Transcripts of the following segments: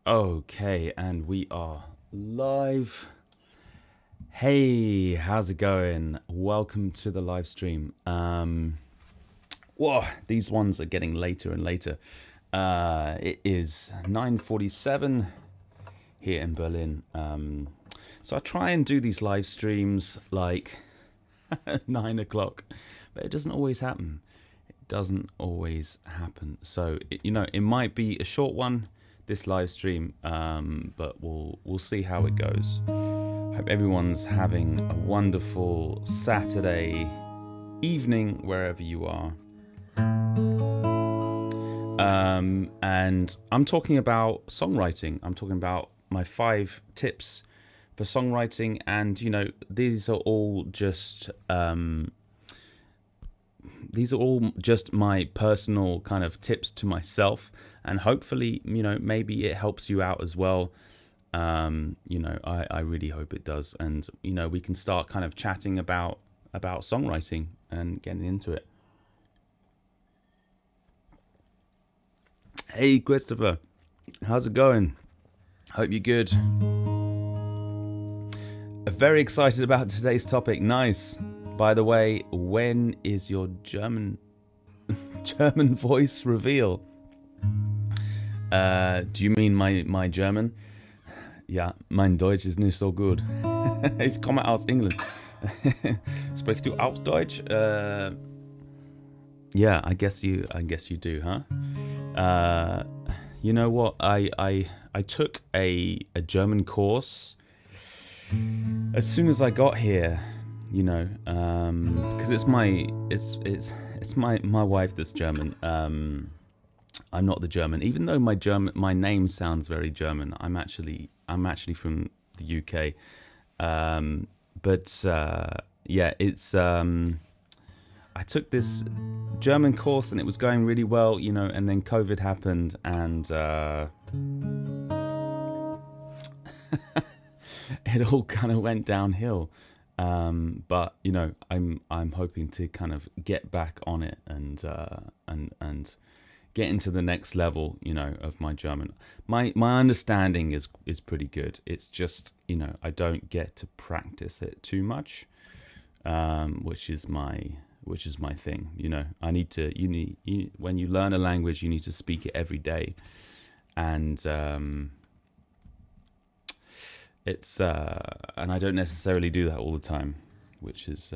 Okay, and we are live. Hey, how's it going? Welcome to the live stream. Whoa, these ones are getting later and later. It is 9:47 here in Berlin. So I try and do these live streams like 9 o'clock, but it doesn't always happen. It doesn't always happen. So it might be a short one, this live stream, but we'll see how it goes. Hope everyone's having a wonderful Saturday evening wherever you are. And I'm talking about songwriting. I'm talking about my 5 tips for songwriting, and these are all just my personal kind of tips to myself, and hopefully maybe it helps you out as well. I really hope it does, and we can start kind of chatting about songwriting and getting into it. Hey Christopher, how's it going? Hope you're good. Very excited about today's topic. Nice. By the way, when is your German voice reveal? Do you mean my German? Ja, mein Deutsch ist nicht so gut. Ich komme aus England. Sprichst du auch Deutsch? Yeah, I guess you do, huh? You know what? I took a German course as soon as I got here. Because it's my wife that's German. I'm not the German, even though my name sounds very German. I'm actually from the UK. Yeah, it's I took this German course and it was going really well, and then COVID happened, and it all kind of went downhill. But I'm hoping to kind of get back on it and get into the next level, of my German. My understanding is pretty good. It's just I don't get to practice it too much, which is my thing. I need to. When you learn a language, you need to speak it every day, and and I don't necessarily do that all the time, which is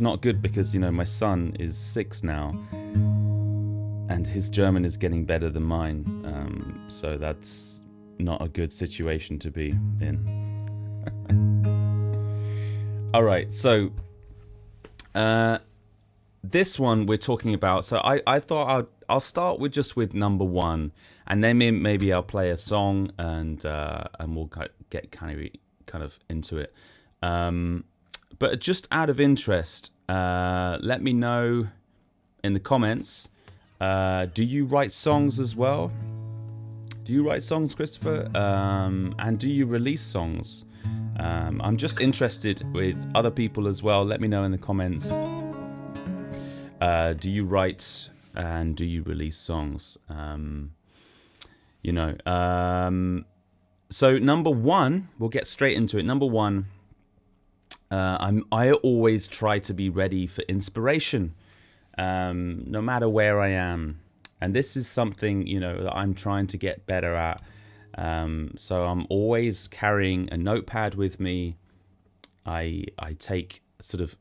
not good, because my son is 6 now, and his German is getting better than mine. So that's not a good situation to be in. All right, so this one we're talking about. So I thought I'll start with number 1, and then maybe I'll play a song, and we'll get kind of into it. But just out of interest, let me know in the comments. Do you write songs as well? Do you write songs, Christopher? And do you release songs? I'm just interested with other people as well. Let me know in the comments. Do you write and do you release songs? So number 1, we'll get straight into it. Number 1, I always try to be ready for inspiration, no matter where I am. And this is something, that I'm trying to get better at. So I'm always carrying a notepad with me. I take sort of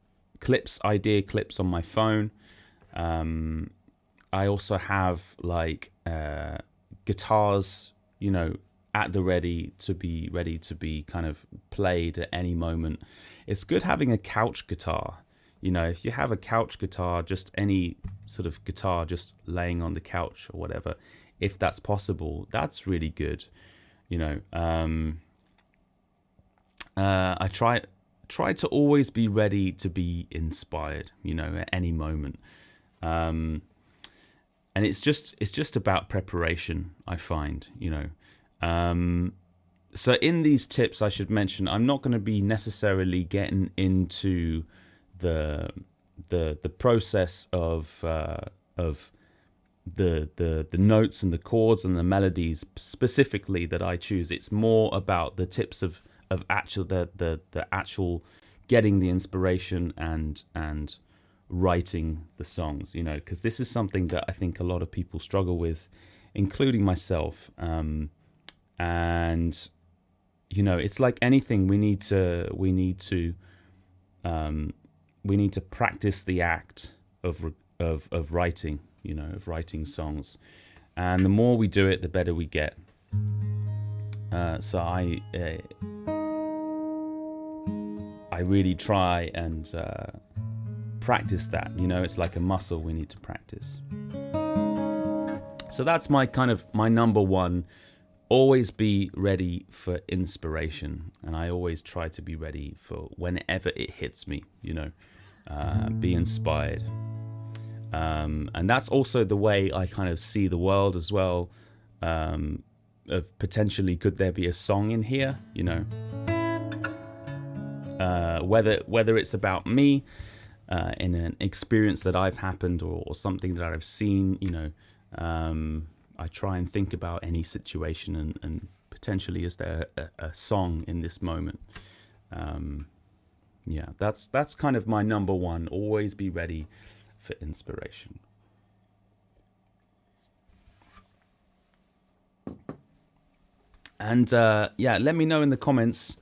idea clips on my phone. I also have guitars, at the ready to be kind of played at any moment. It's good having a couch guitar. If you have a couch guitar, just any sort of guitar just laying on the couch or whatever, if that's possible, that's really good. I try to always be ready to be inspired, at any moment. And it's just about preparation, I find. So in these tips, I should mention, I'm not going to be necessarily getting into the process of the notes and the chords and the melodies specifically that I choose. It's more about the tips of actual the actual getting the inspiration and writing the songs, you know, because this is something that I think a lot of people struggle with, including myself. And you know, it's like anything. We need to practice the act of writing, you know, of writing songs, and the more we do it, the better we get. So I really try and practice that. You know, it's like a muscle we need to practice. So that's my number one. Always be ready for inspiration, and I always try to be ready for whenever it hits me, you know, be inspired. And that's also the way I kind of see the world as well, of potentially could there be a song in here, you know, whether it's about me in an experience that I've happened or something that I've seen, you know. I try and think about any situation and potentially is there a song in this moment. Yeah, that's kind of my number one. Always be ready for inspiration. And yeah, let me know in the comments,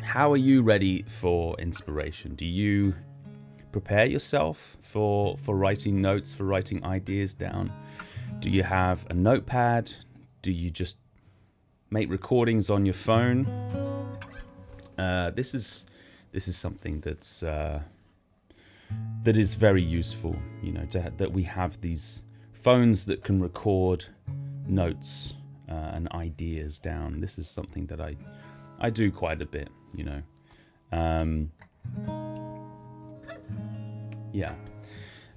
how are you ready for inspiration? Do you prepare yourself for writing notes, for writing ideas down? Do you have a notepad? Do you just make recordings on your phone? This is something that is very useful, you know, that we have these phones that can record notes and ideas down. This is something that I do quite a bit, you know. Yeah,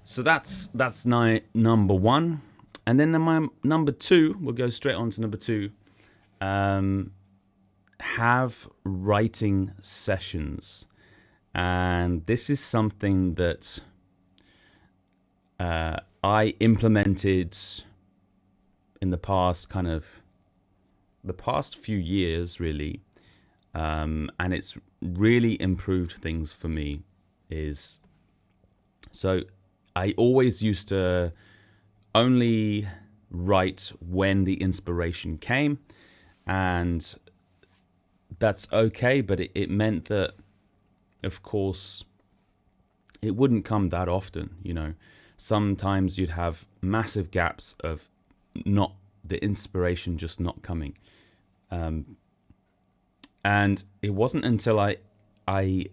so that's number one. And then my number two, we'll go straight on to number two. Have writing sessions. And this is something that I implemented in the past few years, really. And it's really improved things for me. So I always used to only write when the inspiration came, and that's okay, but it meant that, of course, it wouldn't come that often, you know. Sometimes you'd have massive gaps of not the inspiration just not coming. And it wasn't until I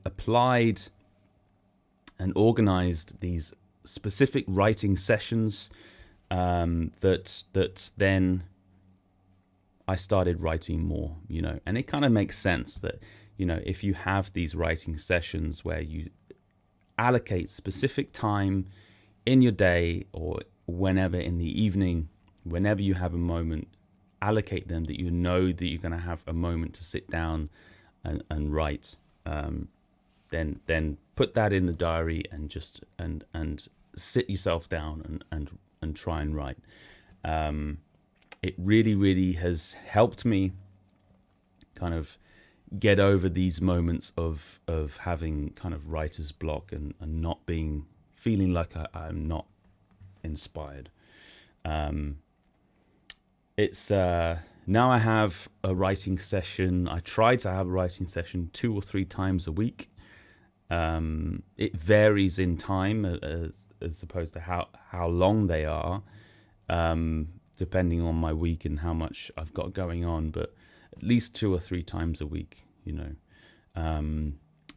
applied and organized these specific writing sessions that then I started writing more, you know. And it kind of makes sense that, you know, if you have these writing sessions where you allocate specific time in your day or whenever in the evening, whenever you have a moment, allocate them, that you know that you're going to have a moment to sit down and write. Then put that in the diary and just and sit yourself down and try and write. It really has helped me kind of get over these moments of having kind of writer's block and not feeling like I'm not inspired. It's now I have a writing session. I try to have a writing session 2 or 3 times a week. It varies in time as opposed to how long they are, depending on my week and how much I've got going on, but at least 2 or 3 times a week, you know.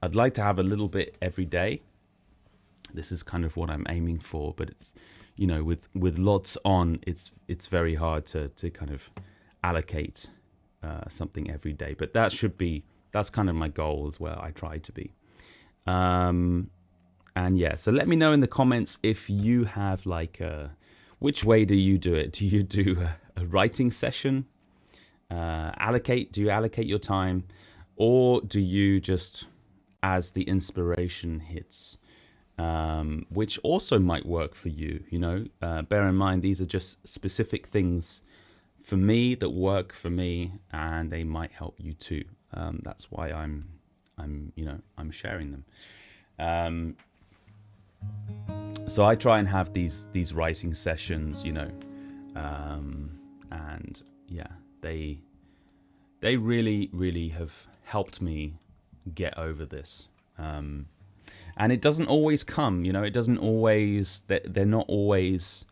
I'd like to have a little bit every day. This is kind of what I'm aiming for, but it's, you know, with lots on, it's very hard to kind of allocate something every day, but that's kind of my goal as well. I try to be. And yeah, so let me know in the comments if you have which way do you do it? Do you do a writing session? Do you allocate your time, or do you just, as the inspiration hits, which also might work for you. Bear in mind, these are just specific things for me that work for me, and they might help you too. That's why I'm sharing them. So I try and have these writing sessions, and yeah, they really have helped me get over this. And it doesn't always come, it doesn't always, they're not always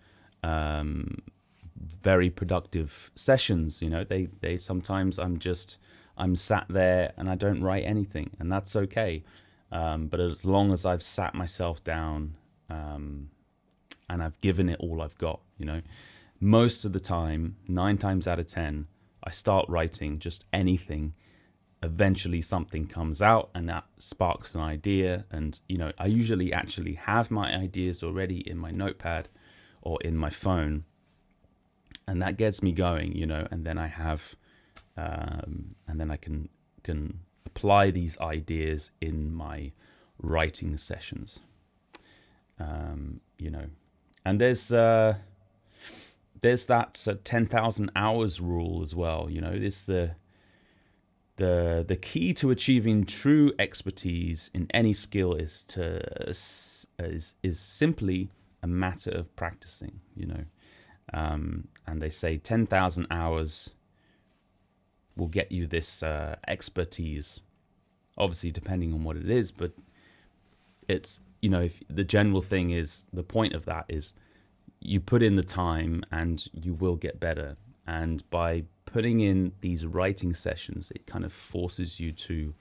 very productive sessions. They sometimes I'm sat there and I don't write anything, and that's okay. But as long as I've sat myself down and I've given it all I've got, most of the time, 9 times out of 10, I start writing just anything. Eventually something comes out and that sparks an idea. And, I usually actually have my ideas already in my notepad or in my phone. And that gets me going, and then I have, and then I can apply these ideas in my writing sessions. And there's that 10,000 hours rule as well. It's the key to achieving true expertise in any skill is simply a matter of practicing. And they say 10,000 hours will get you this expertise. Obviously, depending on what it is, but it's if the general thing is, the point of that is you put in the time and you will get better. And by putting in these writing sessions, it kind of forces you to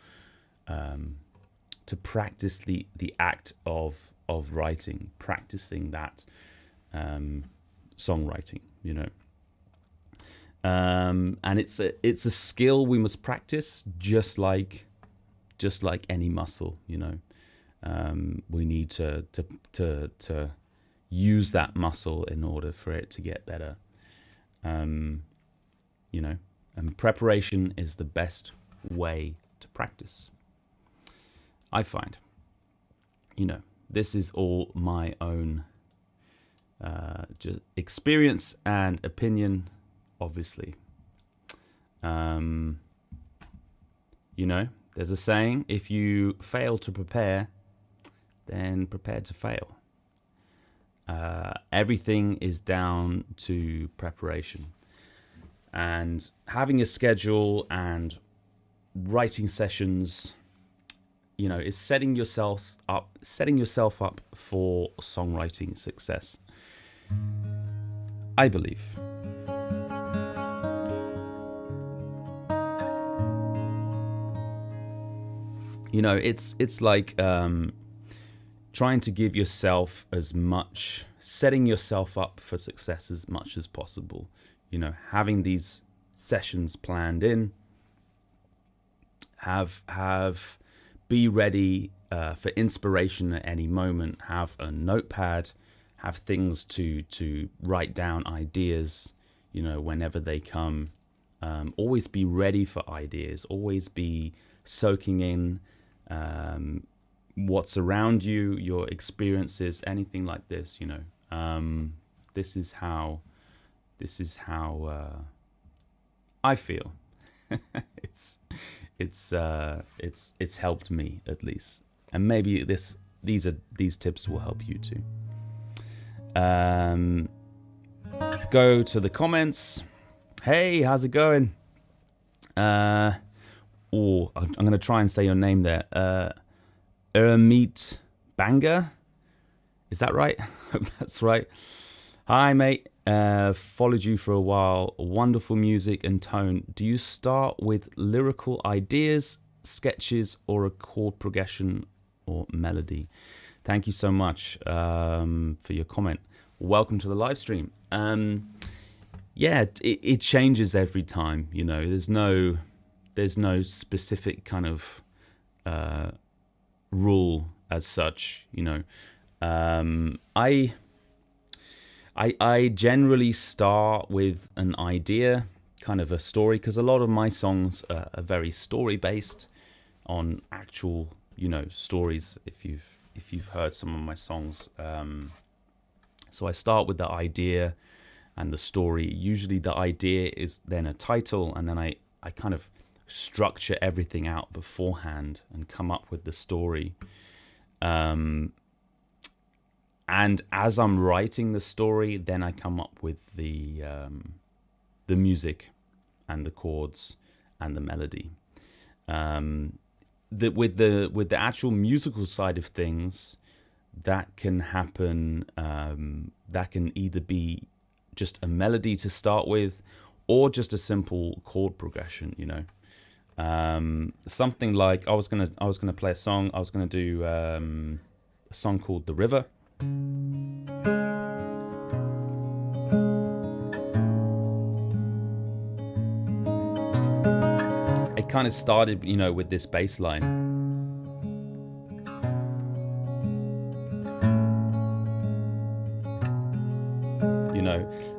practice the act of writing, practicing that songwriting, and it's a skill we must practice, just like any muscle. We need to use that muscle in order for it to get better. And preparation is the best way to practice, I find. This is all my own just experience and opinion, obviously. There's a saying: if you fail to prepare, then prepare to fail. Everything is down to preparation, and having a schedule and writing sessions, is setting yourself up for songwriting success, I believe. It's like trying to give yourself setting yourself up for success as much as possible. Having these sessions planned in, be ready for inspiration at any moment. Have a notepad, have things to write down ideas, whenever they come. Always be ready for ideas. Always be soaking in what's around you, your experiences, anything like this. This is how I feel. It's helped me, at least, and maybe these tips will help you too. Go to the comments. Hey, how's it going? I'm going to try and say your name there. Ermit Banger, is that right? Hope that's right. Hi, mate. Followed you for a while. Wonderful music and tone. Do you start with lyrical ideas, sketches, or a chord progression or melody? Thank you so much for your comment. Welcome to the live stream. It changes every time. There's no specific kind of rule as such. I generally start with an idea, kind of a story, because a lot of my songs are very story based on actual, stories. If you've if you've heard some of my songs. So I start with the idea and the story. Usually the idea is then a title, and then I kind of structure everything out beforehand and come up with the story. And as I'm writing the story, then I come up with the music and the chords and the melody. With the actual musical side of things, that can happen. That can either be just a melody to start with, or just a simple chord progression. Something like I was gonna play a song. I was gonna do a song called "The River." It kind of started, with this bass line.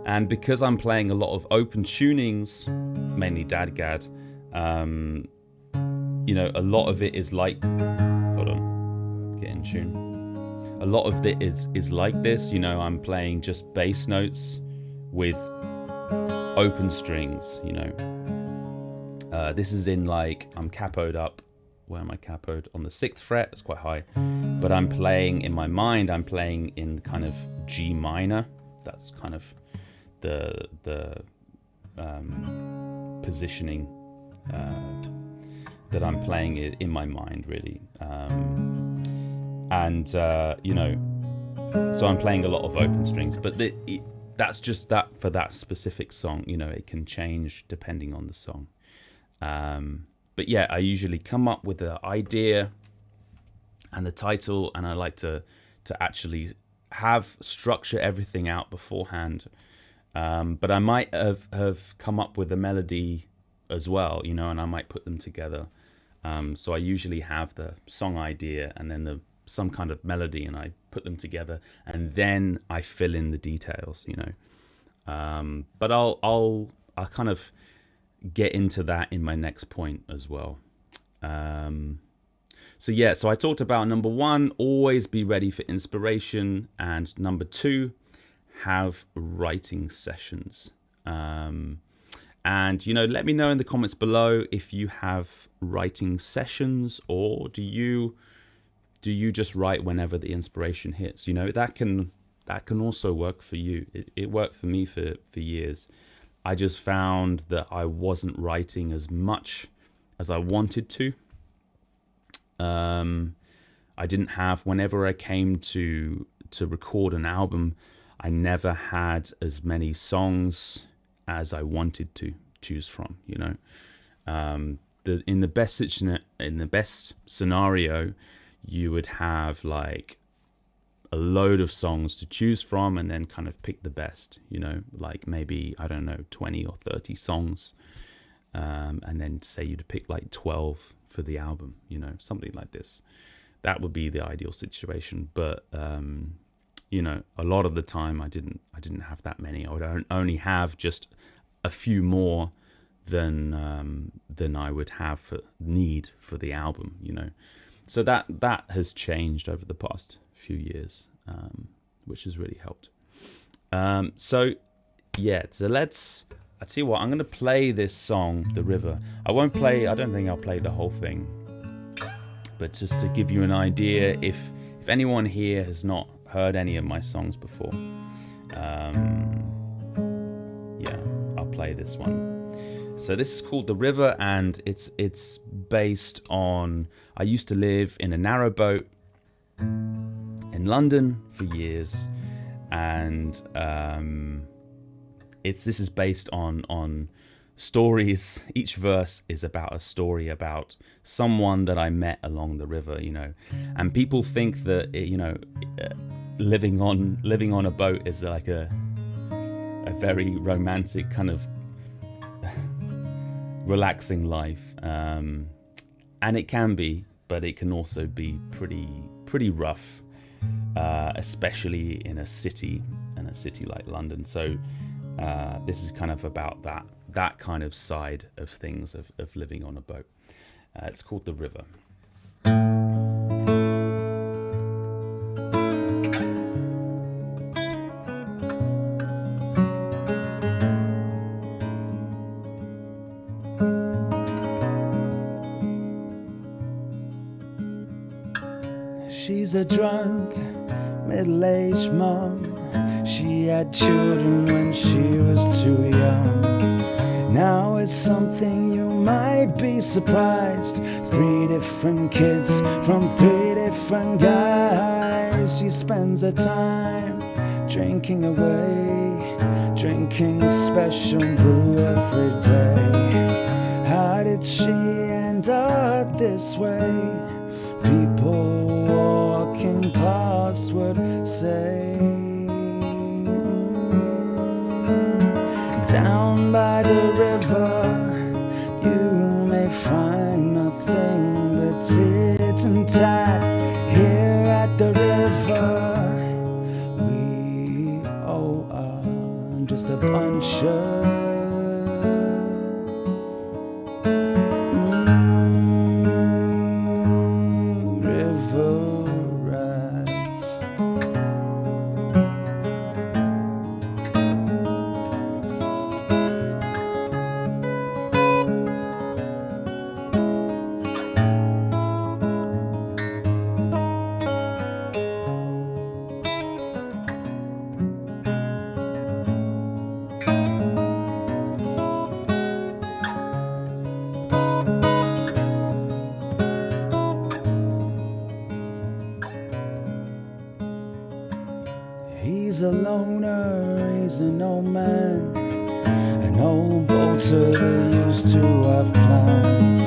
And because I'm playing a lot of open tunings, mainly dadgad, a lot of it is like, hold on, get in tune. A lot of it is like this, I'm playing just bass notes with open strings, This is in I'm capoed up. Where am I capoed? On the 6th fret, it's quite high. But I'm playing, in my mind, I'm playing in kind of G minor. That's kind of the positioning that I'm playing it in my mind, really. So I'm playing a lot of open strings, but that's just that for that specific song. It can change depending on the song. But yeah, I usually come up with the idea and the title, and I like to actually structure everything out beforehand. But I might have come up with a melody as well, and I might put them together. So I usually have the song idea and then some kind of melody, and I put them together, and then I fill in the details, But I'll kind of get into that in my next point as well. So I talked about number 1, always be ready for inspiration, and number 2, have writing sessions. And let me know in the comments below if you have writing sessions, or do you just write whenever the inspiration hits? That can also work for you. It worked for me for years. I just found that I wasn't writing as much as I wanted to. I didn't have, whenever I came to record an album, I never had as many songs as I wanted to choose from. In the best scenario, you would have like a load of songs to choose from, and then kind of pick the best. Maybe, I don't know, 20 or 30 songs, and then say you'd pick like 12 for the album. Something like this. That would be the ideal situation, but a lot of the time I didn't have that many. I would only have just a few more than I would have need for the album. So that has changed over the past few years, which has really helped. So I tell you what, I'm going to play this song, The River. I don't think I'll play the whole thing, but just to give you an idea, if anyone here has not heard any of my songs before, I'll play this one. So this is called The River, and it's based on, I used to live in a narrowboat in London for years, and this is based on stories. Each verse is about a story about someone that I met along the river, and people think that living on a boat is like a very romantic kind of relaxing life, and it can be, but it can also be pretty rough, especially in a city like London. So this is kind of about that kind of side of things of living on a boat. It's called The River. She's a drunk, middle-aged mom. She had children when she was too young. Now it's something you might be surprised. 3 different kids from 3 different guys. She spends her time drinking away, drinking special brew every day. How did she end up this way? People walking past would say. Down by the river, you may find nothing but tit and tat. Here at the river, we all are just a bunch of river rats. He's a loner, he's an old man, an old bolter that used to have plans.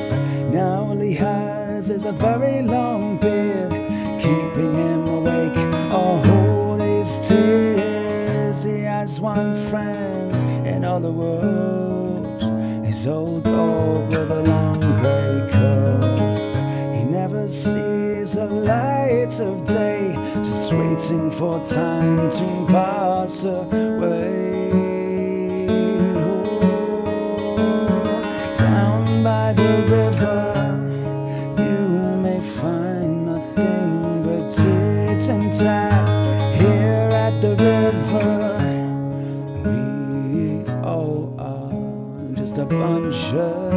Now all he has is a very long beard, keeping him awake all these tears. He has one friend in all the world, his old dog with a long grey curls. He never sees the light of day, just waiting for time to pass away. Oh, down by the river, you may find nothing but tit and tat. Here at the river, we all are just a bunch of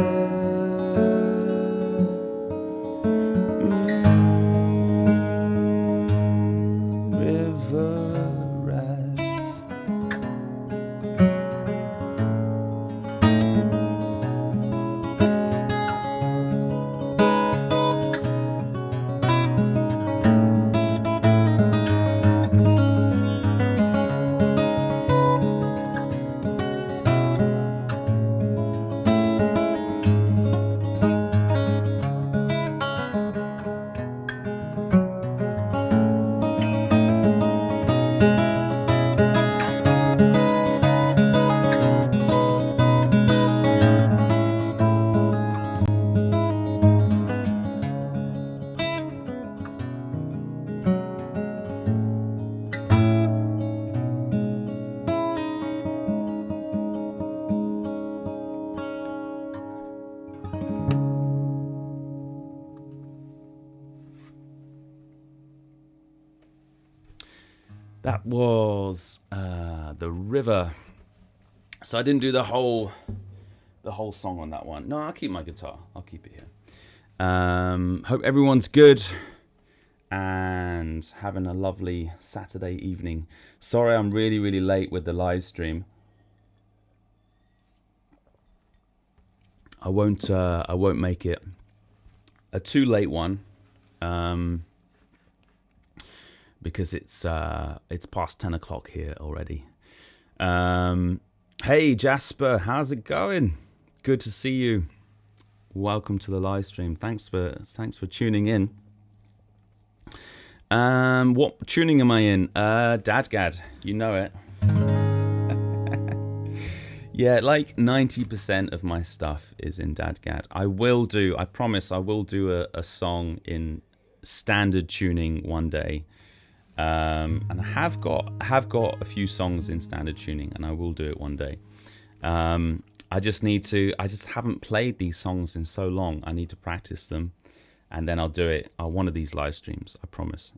That was The River. So I didn't do the whole song on that one. No, I'll keep my guitar. I'll keep it here. Hope everyone's good and having a lovely Saturday evening. Sorry I'm really, really late with the live stream. I won't make it a too late one. Because it's past 10 o'clock here already. Hey Jasper, how's it going? Good to see you. Welcome to the live stream. Thanks for tuning in. What tuning am I in? Dadgad, you know it. Yeah, like 90% of my stuff is in Dadgad. I promise I will do a song in standard tuning one day. And I have got a few songs in standard tuning, and I will do it one day. I just haven't played these songs in so long. I need to practice them, and then I'll do it on one of these live streams, I promise.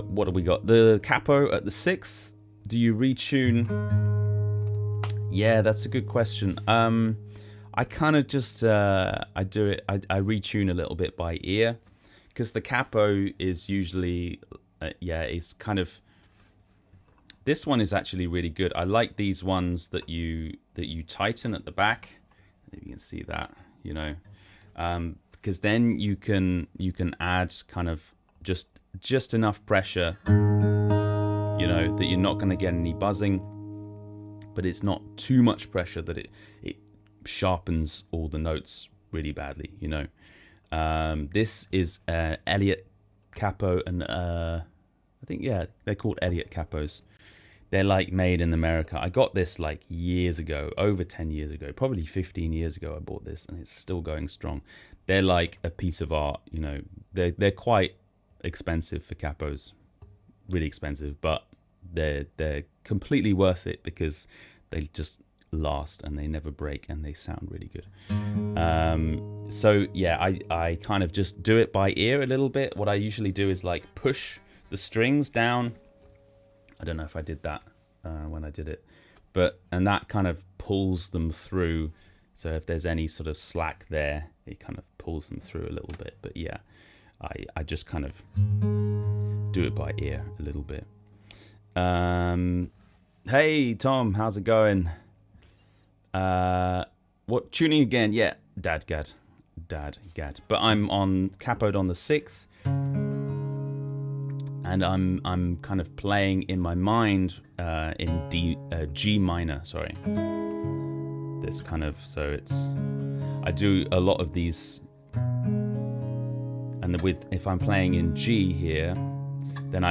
What have we got? The capo at the 6th. Do you retune? Yeah, that's a good question. I kind of just I do it. I retune a little bit by ear because the capo is usually yeah, it's kind of. This one is actually really good. I like these ones that you tighten at the back. If you can see that, you know, because then you can add kind of just enough pressure, you know, that you're not going to get any buzzing, but it's not too much pressure that it sharpens all the notes really badly, you know. This is Elliott capo, and I think, yeah, they're called Elliott capos. They're like made in America. I got this like years ago, over 10 years ago, probably 15 years ago I bought this, and it's still going strong. They're like a piece of art, you know. They're quite expensive for capos, really expensive, but they're completely worth it because they just last and they never break and they sound really good. So yeah, I kind of just do it by ear a little bit. What I usually do is like push the strings down. I don't know if I did that when I did it, and that kind of pulls them through. So if there's any sort of slack there, it kind of pulls them through a little bit. But yeah, I just kind of do it by ear a little bit. Hey Tom, how's it going? What tuning again? Yeah, Dad Gad. But I'm capoed on the 6th. And I'm kind of playing in my mind in G minor, sorry. This kind of, so I do a lot of these, and if I'm playing in G here, then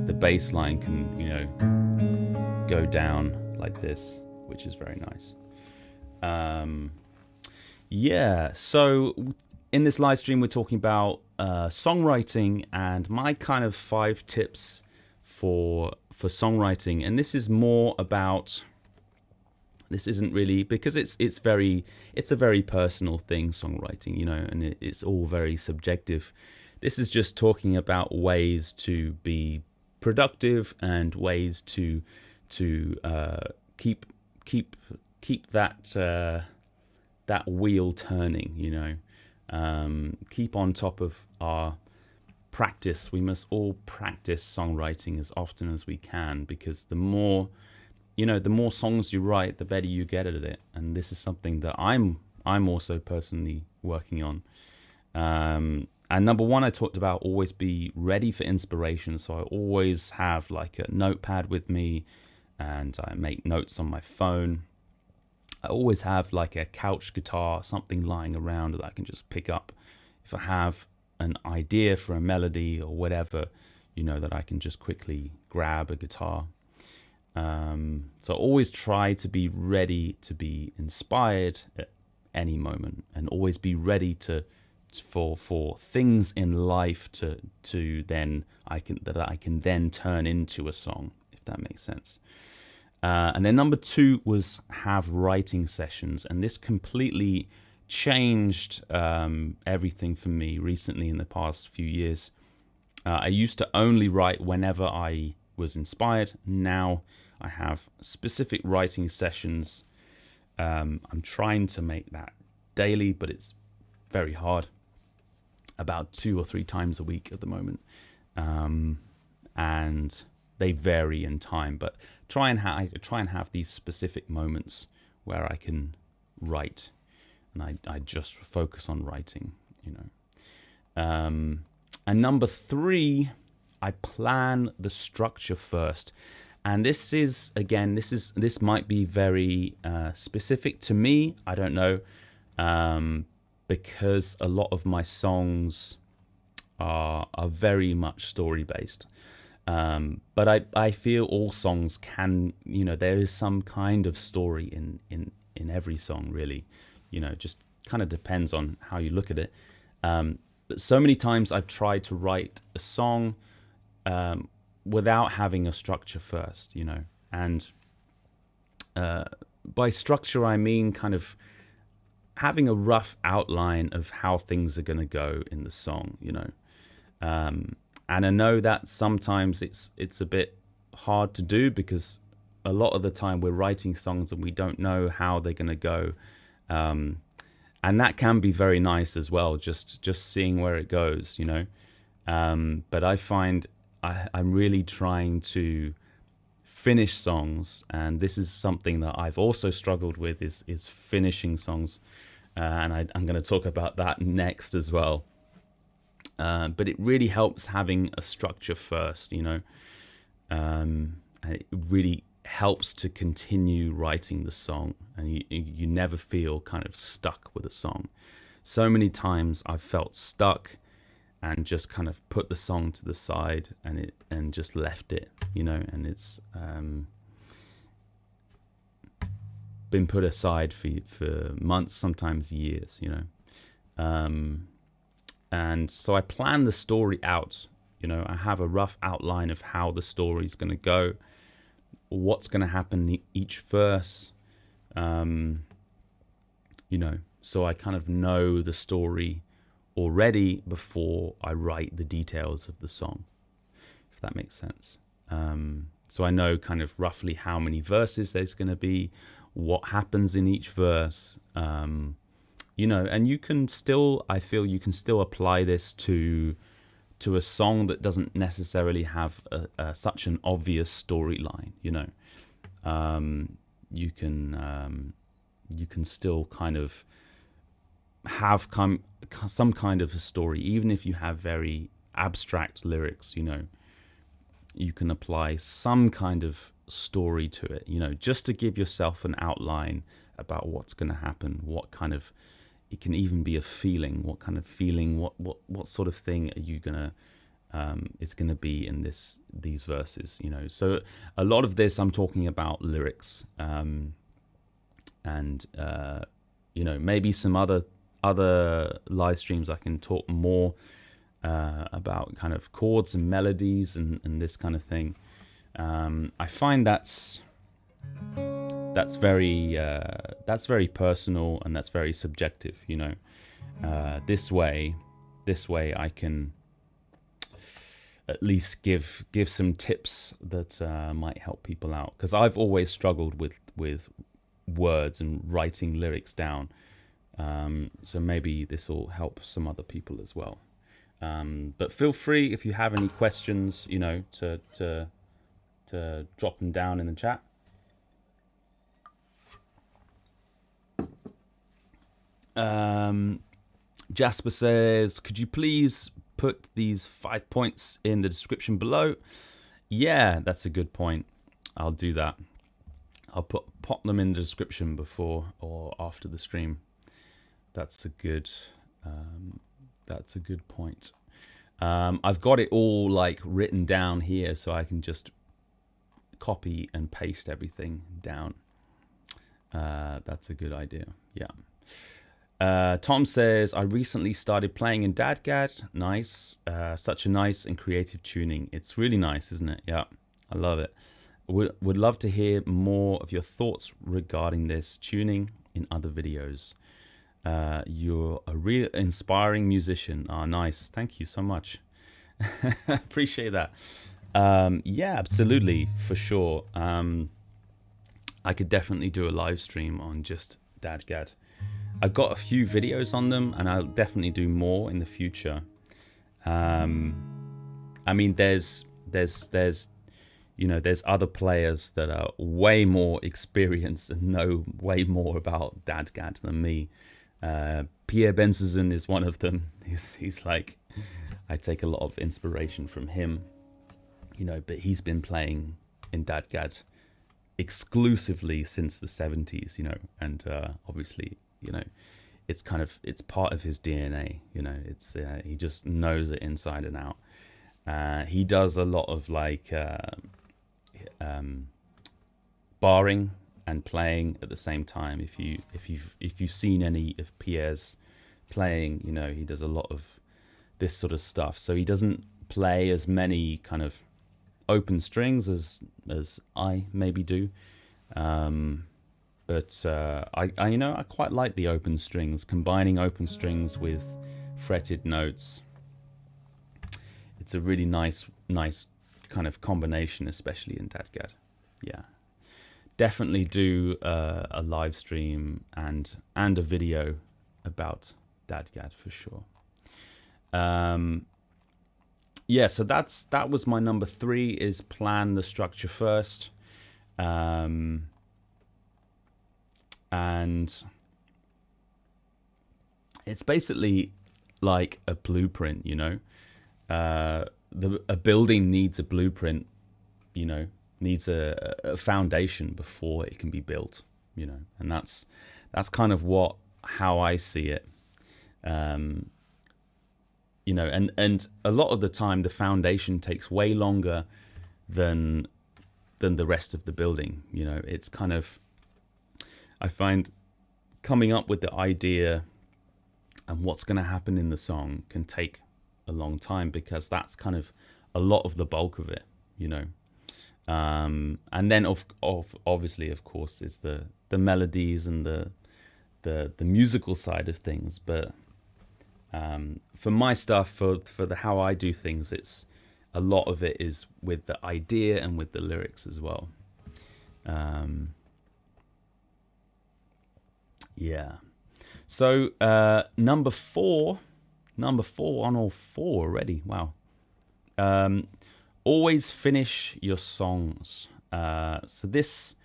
the bass line can, you know, go down like this, which is very nice. Yeah, so in this live stream, we're talking about songwriting and my kind of 5 tips for songwriting. And this is more about, this isn't really, because it's a very personal thing, songwriting, you know, and it's all very subjective. This is just talking about ways to be productive and ways to keep that wheel turning, you know. Keep on top of our practice. We must all practice songwriting as often as we can, because the more songs you write, the better you get at it. And this is something that I'm also personally working on. And number one, I talked about always be ready for inspiration. So I always have like a notepad with me, and I make notes on my phone. I always have like a couch guitar, something lying around that I can just pick up. If I have an idea for a melody or whatever, you know, that I can just quickly grab a guitar. So always try to be ready to be inspired at any moment, and always be ready for things in life to then I can then turn into a song, if that makes sense. And then number 2 was have writing sessions, and this completely changed everything for me recently in the past few years. I used to only write whenever I was inspired. Now I have specific writing sessions. I'm trying to make that daily, but it's very hard. About 2 or 3 times a week at the moment. And they vary in time, but try and have these specific moments where I can write, and I just focus on writing, you know. And number 3, I plan the structure first. And this might be very specific to me. I don't know, because a lot of my songs are very much story based. But I feel all songs can, you know, there is some kind of story in every song, really. You know, just kind of depends on how you look at it. But so many times I've tried to write a song without having a structure first, you know. And by structure, I mean kind of having a rough outline of how things are going to go in the song, you know. And I know that sometimes it's a bit hard to do, because a lot of the time we're writing songs and we don't know how they're going to go. And that can be very nice as well, just seeing where it goes, you know. But I find I'm really trying to finish songs, and this is something that I've also struggled with, is finishing songs, and I'm going to talk about that next as well. But it really helps having a structure first, you know. And it really helps to continue writing the song, and you never feel kind of stuck with a song. So many times I've felt stuck and just kind of put the song to the side and just left it, you know, and it's been put aside for months, sometimes years, you know. And so I plan the story out, you know. I have a rough outline of how the story's going to go, what's going to happen each verse, you know, so I kind of know the story already before I write the details of the song, if that makes sense. So I know kind of roughly how many verses there's going to be, what happens in each verse, you know. And you can still, I feel you can still apply this to a song that doesn't necessarily have such an obvious storyline, you know. You can still kind of have some kind of a story, even if you have very abstract lyrics, you know. You can apply some kind of story to it, you know, just to give yourself an outline about what's going to happen, what kind of, it can even be a feeling, what kind of feeling, what sort of thing are you gonna it's going to be in these verses, you know. So a lot of this I'm talking about lyrics, and you know, maybe some other live streams I can talk more about kind of chords and melodies and this kind of thing. I find that's very personal, and that's very subjective, you know. This way I can at least give some tips that might help people out, because I've always struggled with words and writing lyrics down. So maybe this will help some other people as well. But feel free, if you have any questions, you know, to drop them down in the chat. Jasper says, could you please put these 5 points in the description below? Yeah, that's a good point. I'll do that. I'll pop them in the description before or after the stream. That's a good point. I've got it all like written down here, so I can just copy and paste everything down. That's a good idea. Yeah. Tom says, I recently started playing in Dadgad. Nice. Such a nice and creative tuning. It's really nice, isn't it? Yeah, I love it. Would love to hear more of your thoughts regarding this tuning in other videos. You're a real inspiring musician. Oh, nice. Thank you so much. Appreciate that. Yeah, absolutely, for sure. I could definitely do a live stream on just Dadgad. I've got a few videos on them, and I'll definitely do more in the future. I mean, there's you know, there's other players that are way more experienced and know way more about Dadgad than me. Pierre Benson is one of them. He's like, I take a lot of inspiration from him, you know, but he's been playing in Dadgad exclusively since the 70s, you know, and obviously, you know, it's part of his DNA, you know. It's he just knows it inside and out. He does a lot of like barring and playing at the same time. If you've seen any of Pierre's playing, you know, he does a lot of this sort of stuff. So he doesn't play as many kind of open strings as I maybe do. But I you know, I quite like the open strings, combining open strings with fretted notes. It's a really nice kind of combination, especially in Dadgad. Yeah. definitely do a live stream and a video about Dadgad for sure. Yeah, so that was my number 3, is plan the structure first. And it's basically like a blueprint, you know. A building needs a blueprint, you know, needs a foundation before it can be built, you know, and that's kind of how I see it. You know, and a lot of the time the foundation takes way longer than the rest of the building. You know, it's kind of, I find coming up with the idea and what's going to happen in the song can take a long time, because that's kind of a lot of the bulk of it, you know. And then obviously, of course, is the melodies and the musical side of things. But for my stuff, for the how I do things, it's a lot of it is with the idea and with the lyrics as well. Yeah. So number four on all 4 already. Wow. Always finish your songs. So this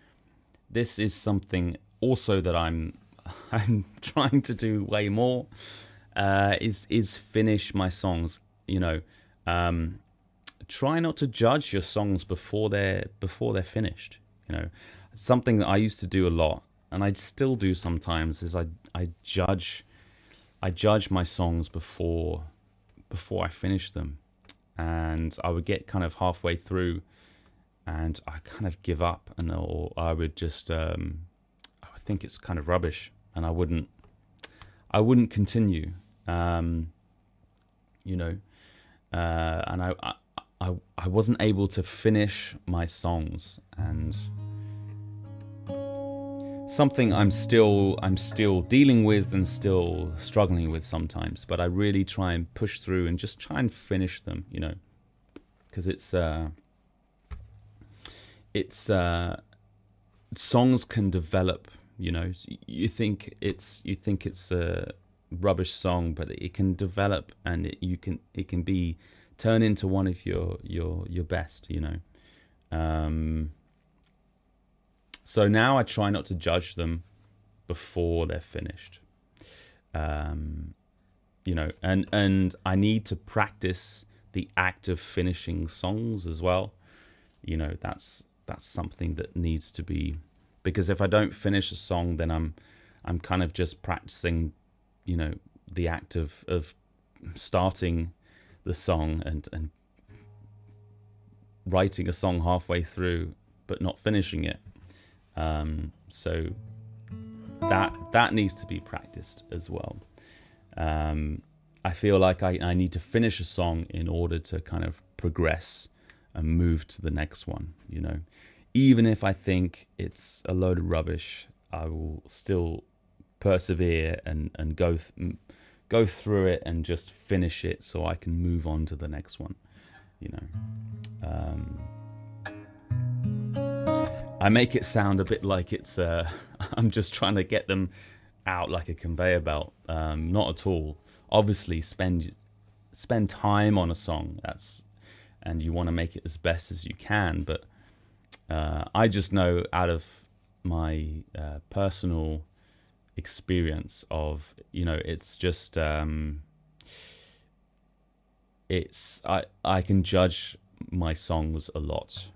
is something also that I'm trying to do way more. Is finish my songs. You know, try not to judge your songs before they're finished. You know, something that I used to do a lot, and I still do sometimes, is I judge my songs before I finish them, and I would get kind of halfway through, and I kind of give up, or I would just I think it's kind of rubbish, and I wouldn't continue. You know, and I wasn't able to finish my songs, and something I'm still dealing with and still struggling with sometimes. But I really try and push through and just try and finish them, you know, because songs can develop. You know, you think it's a rubbish song, but it can develop, and it can be turn into one of your best, you know. So now I try not to judge them before they're finished. You know, and I need to practice the act of finishing songs as well. You know, that's something that needs to be, because if I don't finish a song, then I'm kind of just practicing, you know, the act of starting the song and writing a song halfway through but not finishing it. So that needs to be practiced as well. I feel like I need to finish a song in order to kind of progress and move to the next one, you know. Even if I think it's a load of rubbish, I will still persevere and go through it and just finish it so I can move on to the next one, you know. I make it sound a bit like it's I'm just trying to get them out like a conveyor belt. Not at all. Obviously, spend time on a song. And you want to make it as best as you can. But I just know, out of my personal experience of, you know, it's just I can judge my songs a lot.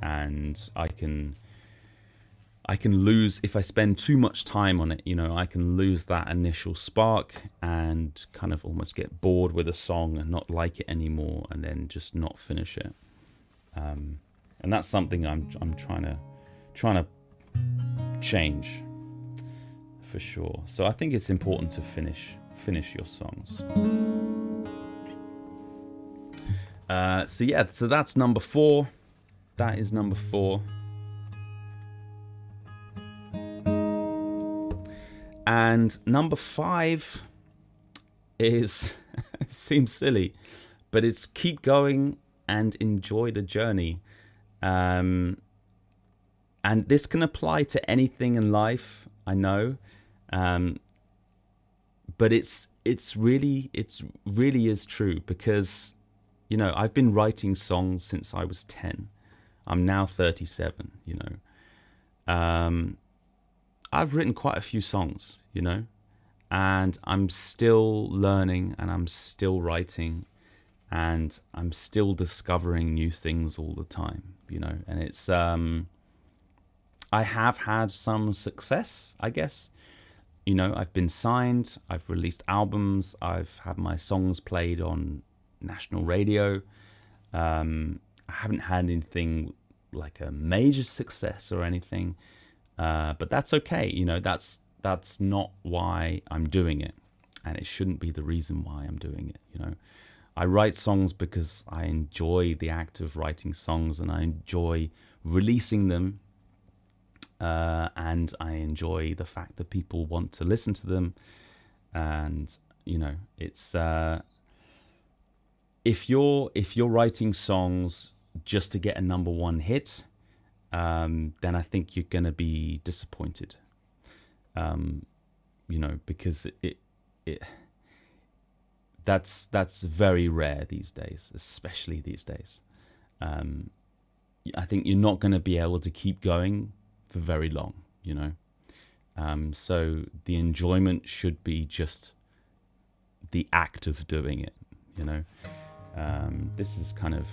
And I can lose, if I spend too much time on it, you know, I can lose that initial spark and kind of almost get bored with a song and not like it anymore, and then just not finish it. And that's something I'm trying to change for sure. So I think it's important to finish your songs. So that's number 4. That is number 4. And number 5 is, it seems silly, but it's keep going and enjoy the journey. and this can apply to anything in life, I know, but it's really is true, because I've been writing songs since I was 10. I'm now 37. I've written quite a few songs, and I'm still learning, and I'm still writing, and I'm still discovering new things all the time, and it's I have had some success, I guess. I've been signed, I've released albums, I've had my songs played on national radio. I haven't had anything like a major success or anything, but that's okay. That's not why I'm doing it, and it shouldn't be the reason why I'm doing it. I write songs because I enjoy the act of writing songs, and I enjoy releasing them, and I enjoy the fact that people want to listen to them. And it's if you're writing songs just to get a number one hit, then I think you're gonna be disappointed. Because that's very rare these days, especially these days. I think you're not going to be able to keep going for very long, so the enjoyment should be just the act of doing it. This is kind of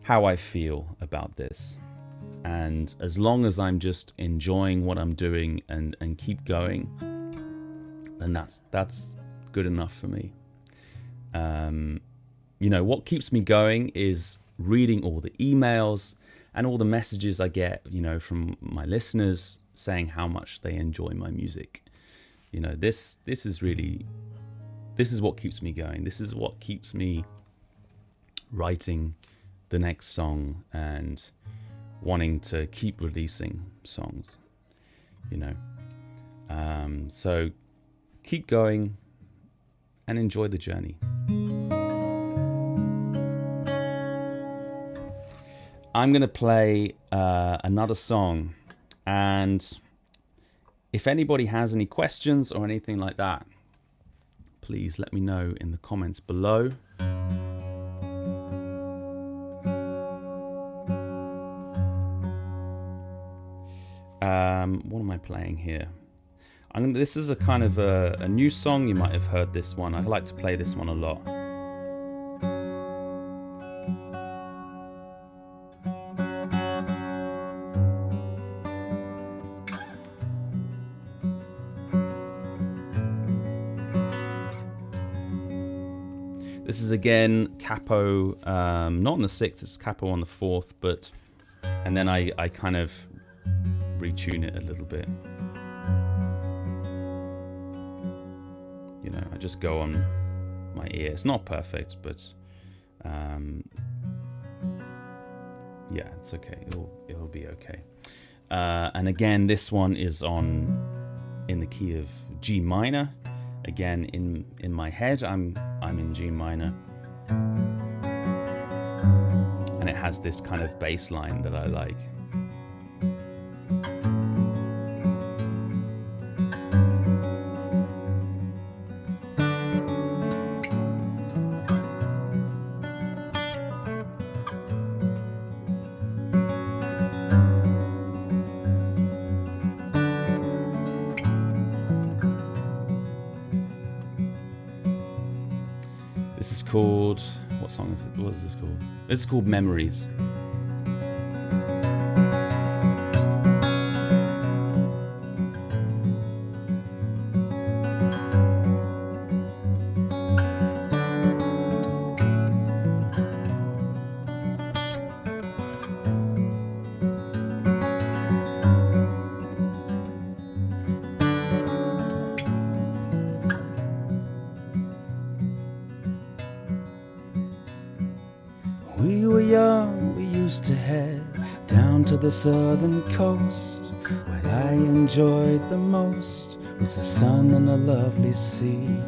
how I feel about this, and as long as I'm just enjoying what I'm doing and keep going, then that's good enough for me. What keeps me going is reading all the emails and all the messages I get, from my listeners saying how much they enjoy my music. This is what keeps me going. This is what keeps me writing the next song and wanting to keep releasing songs. So keep going and enjoy the journey. I'm going to play another song, and if anybody has any questions or anything like that, please let me know in the comments below. What am I playing here? This is a kind of a new song. You might have heard this one. I like to play this one a lot. This is again capo, not on the 6th, it's capo on the 4th, and then I kind of retune it a little bit. I just go on my ear. It's not perfect, but yeah, it's okay. It'll be okay. And again, this one is in the key of G minor. Again, in my head, I'm in G minor, and it has this kind of bass line that I like. This is called, what song is it? What is this called? This is called Memories. We were young, we used to head down to the southern coast. What I enjoyed the most was the sun and the lovely sea.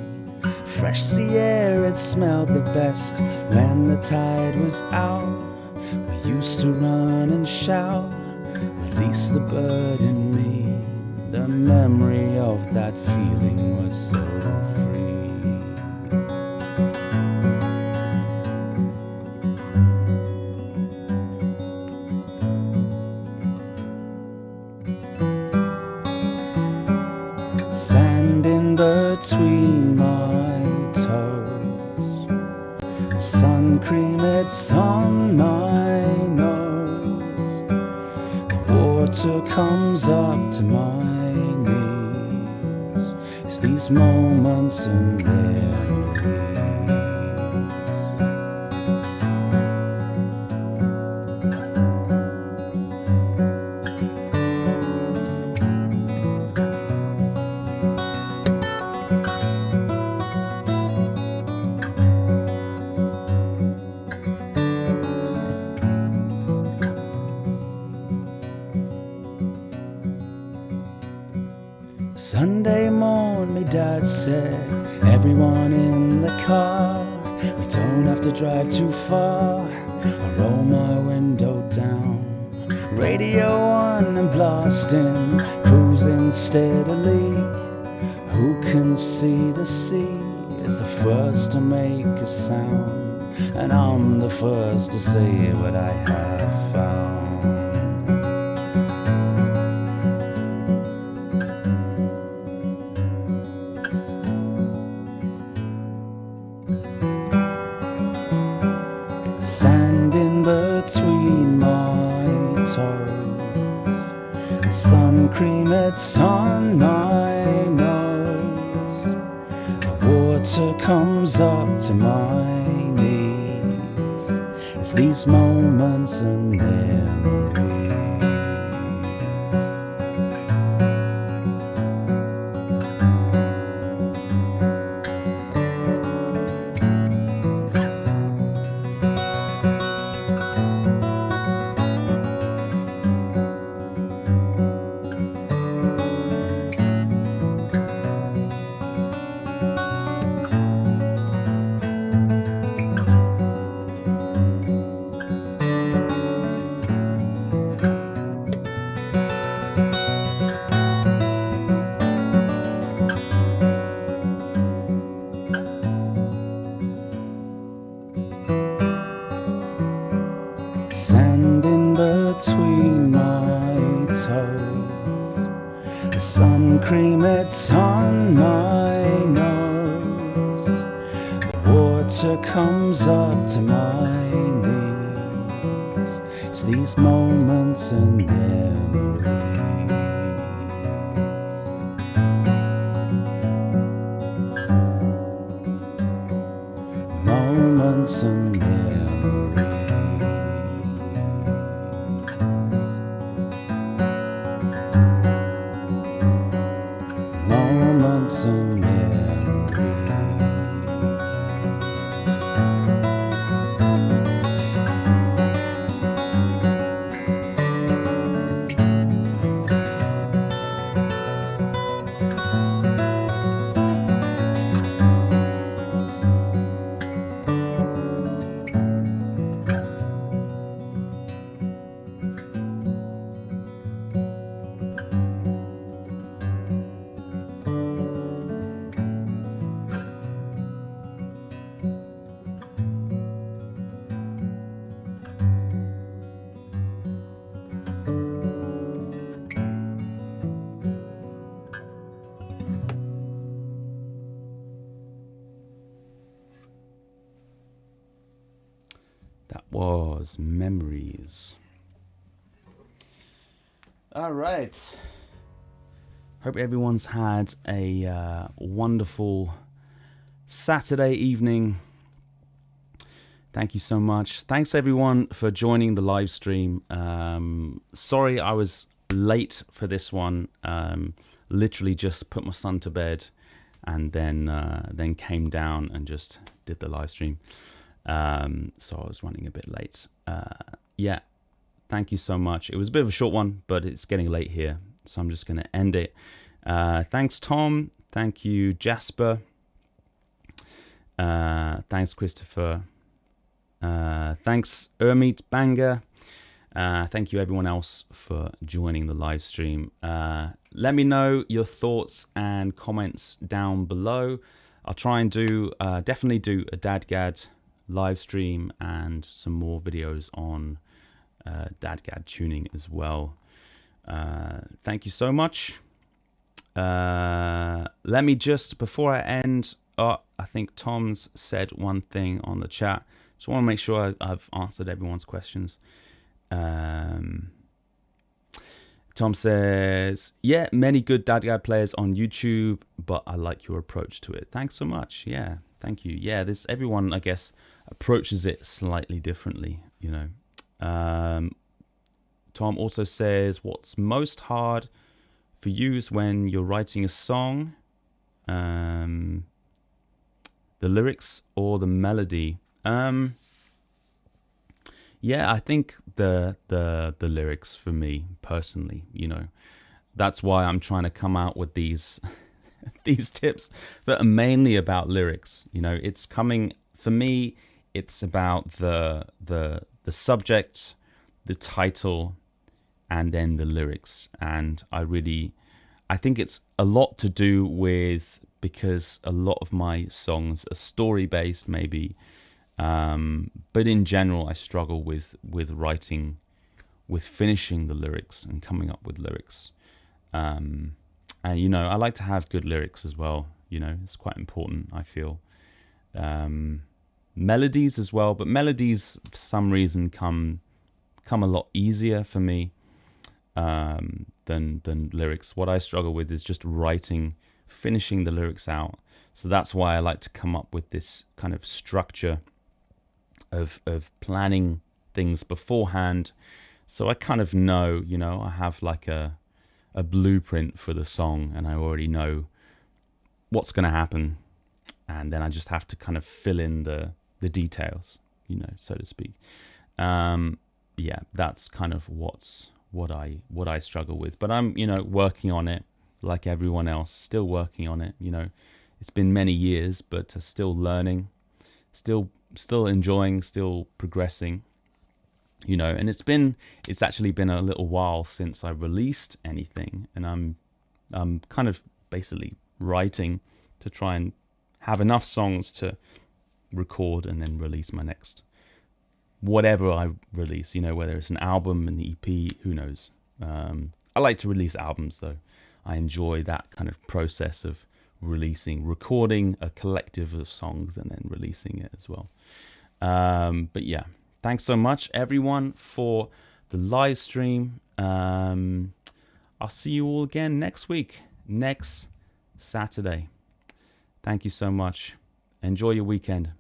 Fresh sea air, it smelled the best when the tide was out. We used to run and shout release the bird in me. The memory of that feeling was so free. Sand in between my toes, sun cream, it's on my nose. The water comes up to my knees. It's these moments and memories. Sunday morn, my dad said, everyone in the car, we don't have to drive too far. I roll my window down, radio on and blasting, cruising steadily. Who can see the sea is the first to make a sound, and I'm the first to say what I have found. Sand in between my toes, the sun cream, it's on my nose. The water comes up to my knees. It's these moments and memories. Sand in between my toes, the sun cream, it's on my nose. The water comes up to my knees. It's these moments and memories. Moments and memories. Moments and memories. That was Memories. All right. Hope everyone's had a wonderful Saturday evening. Thank you so much. Thanks everyone for joining the live stream. Sorry I was late for this one. Literally just put my son to bed and then came down and just did the live stream. So I was running a bit late. Yeah, thank you so much. It was a bit of a short one, but it's getting late here, so I'm just going to end it. Thanks, Tom. Thank you, Jasper. Thanks, Christopher. Thanks, Ermit Banger. Thank you everyone else for joining the live stream. Let me know your thoughts and comments down below. I'll try and definitely do a DADGAD live stream and some more videos on DADGAD tuning as well. Thank you so much. Let me just, before I end, I think Tom's said one thing on the chat. Just want to make sure I've answered everyone's questions. Tom says, yeah, many good DADGAD players on YouTube, but I like your approach to it. Thanks so much. Yeah, thank you. Yeah, everyone, I guess, approaches it slightly differently, you know. Tom also says, what's most hard for you is when you're writing a song, the lyrics or the melody? Yeah, I think the lyrics for me personally, you know, that's why I'm trying to come out with these these tips that are mainly about lyrics. You know, it's coming for me. It's about the subject, the title, and then the lyrics. And I think it's a lot to do with, because a lot of my songs are story based, maybe. But in general, I struggle with writing, with finishing the lyrics and coming up with lyrics. And, you know, I like to have good lyrics as well. You know, it's quite important, I feel. Melodies as well, but melodies, for some reason, come a lot easier for me than lyrics. What I struggle with is just finishing the lyrics out. So that's why I like to come up with this kind of structure of planning things beforehand, so I kind of know, you know, I have like a blueprint for the song, and I already know what's going to happen, and then I just have to kind of fill in the details, you know, so to speak. Yeah, that's kind of what I struggle with, but I'm, you know, working on it like everyone else, still working on it. You know, it's been many years, but still learning, still enjoying, still progressing, you know. And it's actually been a little while since I released anything, and I'm kind of basically writing to try and have enough songs to record and then release my next whatever I release, you know, whether it's an album, an EP, who knows. I like to release albums though. I enjoy that kind of process of recording a collective of songs and then releasing it as well. But yeah, thanks so much everyone for the live stream. I'll see you all again next week, next Saturday. Thank you so much. Enjoy your weekend.